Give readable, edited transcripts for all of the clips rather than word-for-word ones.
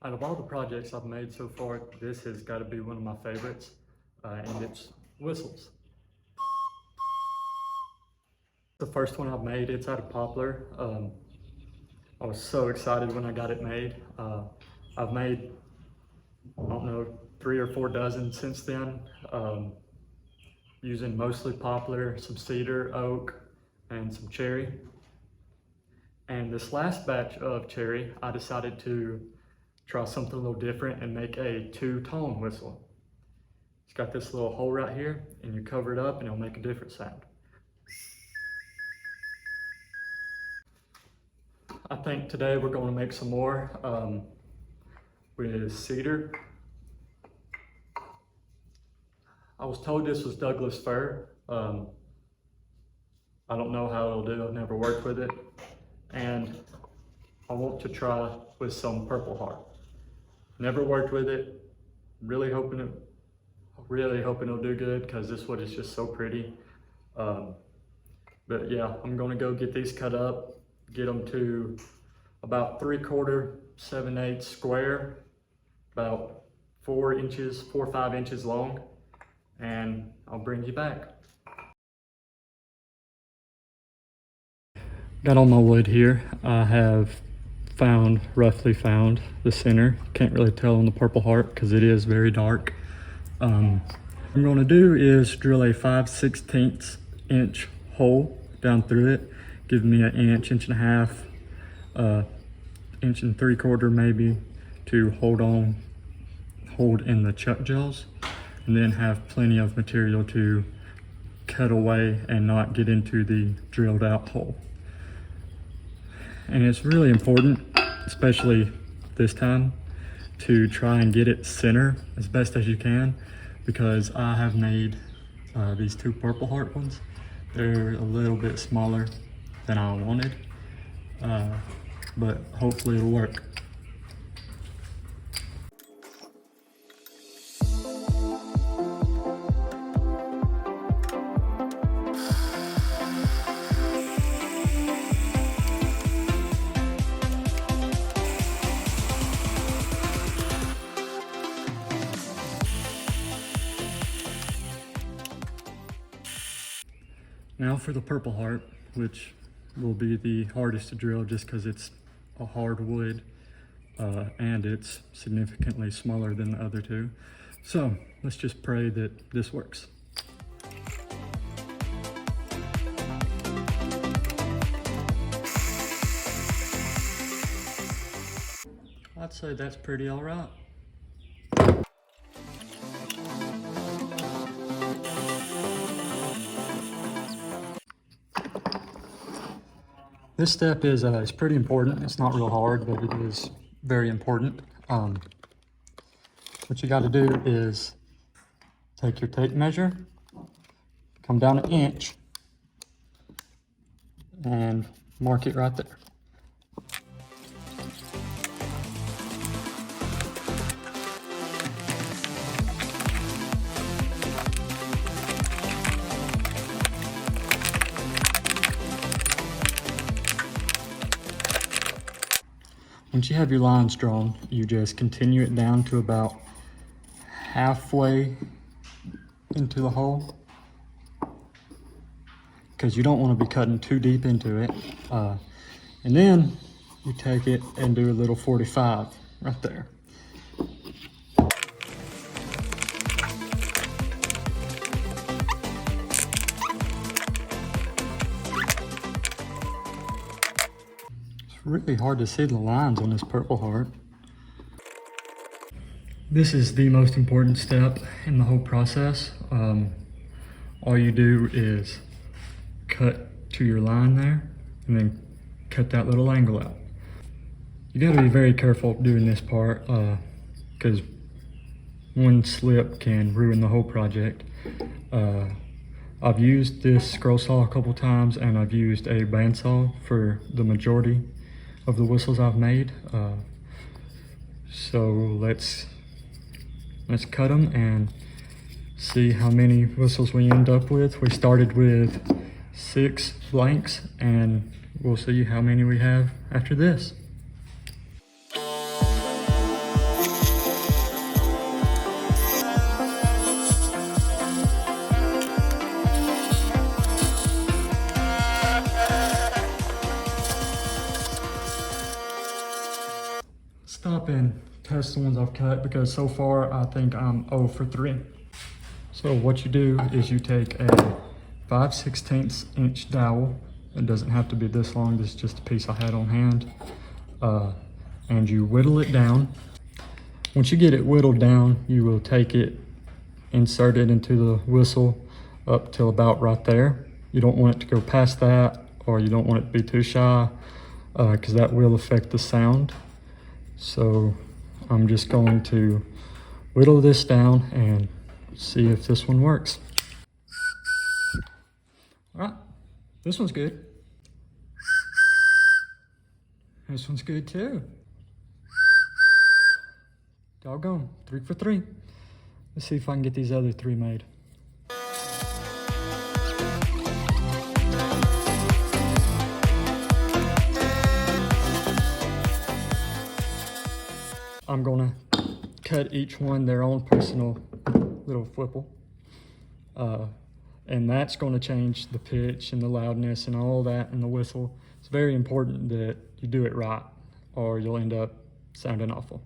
Out of all the projects I've made so far, this has got to be one of my favorites, and it's whistles. The first one I've made, it's out of poplar. I was so excited when I got it made. I've made, I don't know, 3 or 4 dozen since then, using mostly poplar, some cedar, oak, and some cherry. And this last batch of cherry, I decided to try something a little different and make a 2-tone whistle. It's got this little hole right here, and you cover it up and it'll make a different sound. I think today we're going to make some more with cedar. I was told this was Douglas fir. I don't know how it'll do, I've never worked with it. And I want to try with some purple heart. Never worked with it, really hoping it'll do good because this wood is just so pretty. But yeah, I'm gonna go get these cut up, get them to about 3/4, 7/8 square, about 4 or 5 inches long, and I'll bring you back. Got all my wood here. I have roughly found the center. Can't really tell on the purple heart because it is very dark. What I'm going to do is drill a 5/16 inch hole down through it, give me an inch, 1.5 inch, 1 3/4 maybe, to hold in the chuck gels, and then have plenty of material to cut away and not get into the drilled out hole. And it's really important, especially this time, to try and get it center as best as you can, because I have made these 2 purple heart ones. They're a little bit smaller than I wanted, but hopefully it'll work. Now for the purple heart, which will be the hardest to drill just because it's a hard wood and it's significantly smaller than the other 2. So let's just pray that this works. I'd say that's pretty all right. This step is pretty important. It's not real hard, but it is very important. What you got to do is take your tape measure, come down 1 inch, and mark it right there. Once you have your lines drawn, you just continue it down to about halfway into the hole, because you don't want to be cutting too deep into it. And then you take it and do a little 45 right there. Really hard to see the lines on this purple heart. This is the most important step in the whole process. All you do is cut to your line there and then cut that little angle out. You got to be very careful doing this part because one slip can ruin the whole project. I've used this scroll saw a couple times, and I've used a bandsaw for the majority of the whistles I've made. So let's cut them and see how many whistles we end up with. We started with 6 blanks, and we'll see how many we have after this. stop and test the ones I've cut because so far I think I'm 0 for 3. So what you do is you take a 5/16 inch dowel. It doesn't have to be this long, this is just a piece I had on hand. And you whittle it down. Once you get it whittled down, you will take it, insert it into the whistle up till about right there. You don't want it to go past that, or you don't want it to be too shy, because that will affect the sound. So I'm just going to whittle this down and see if this one works. All right, this one's good. This one's good too. Doggone, 3 for 3. Let's see if I can get these other 3 made. I'm gonna cut each one their own personal little flipple. And that's gonna change the pitch and the loudness and all that in the whistle. It's very important that you do it right or you'll end up sounding awful.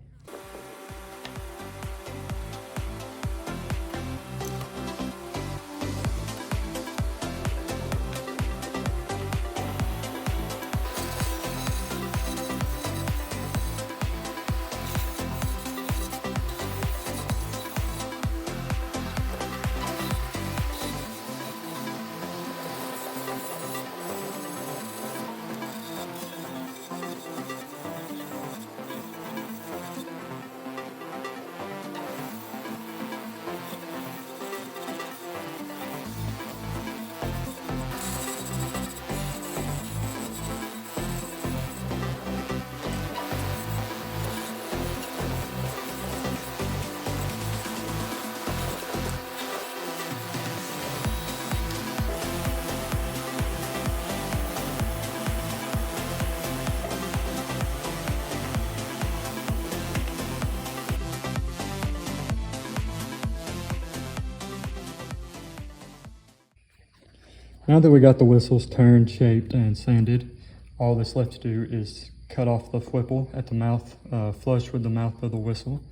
Now that we got the whistles turned, shaped, and sanded, all that's left to do is cut off the flipple at the mouth, flush with the mouth of the whistle,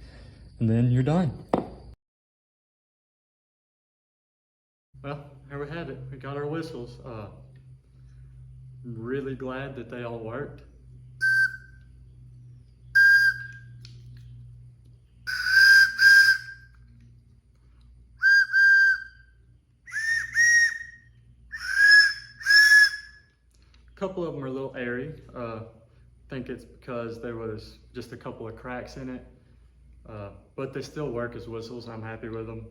and then you're done. Well, here we have it. We got our whistles. Really glad that they all worked. A couple of them are a little airy. I think it's because there was just a couple of cracks in it, but they still work as whistles. I'm happy with them.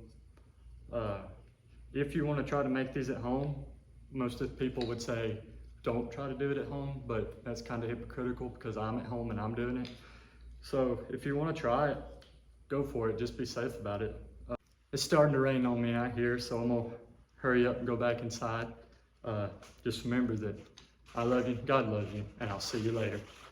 If you want to try to make these at home, most of the people would say don't try to do it at home, but that's kind of hypocritical because I'm at home and I'm doing it. So if you want to try it, go for it. Just be safe about it. It's starting to rain on me out here, so I'm gonna hurry up and go back inside. Just remember that I love you, God loves you, and I'll see you later.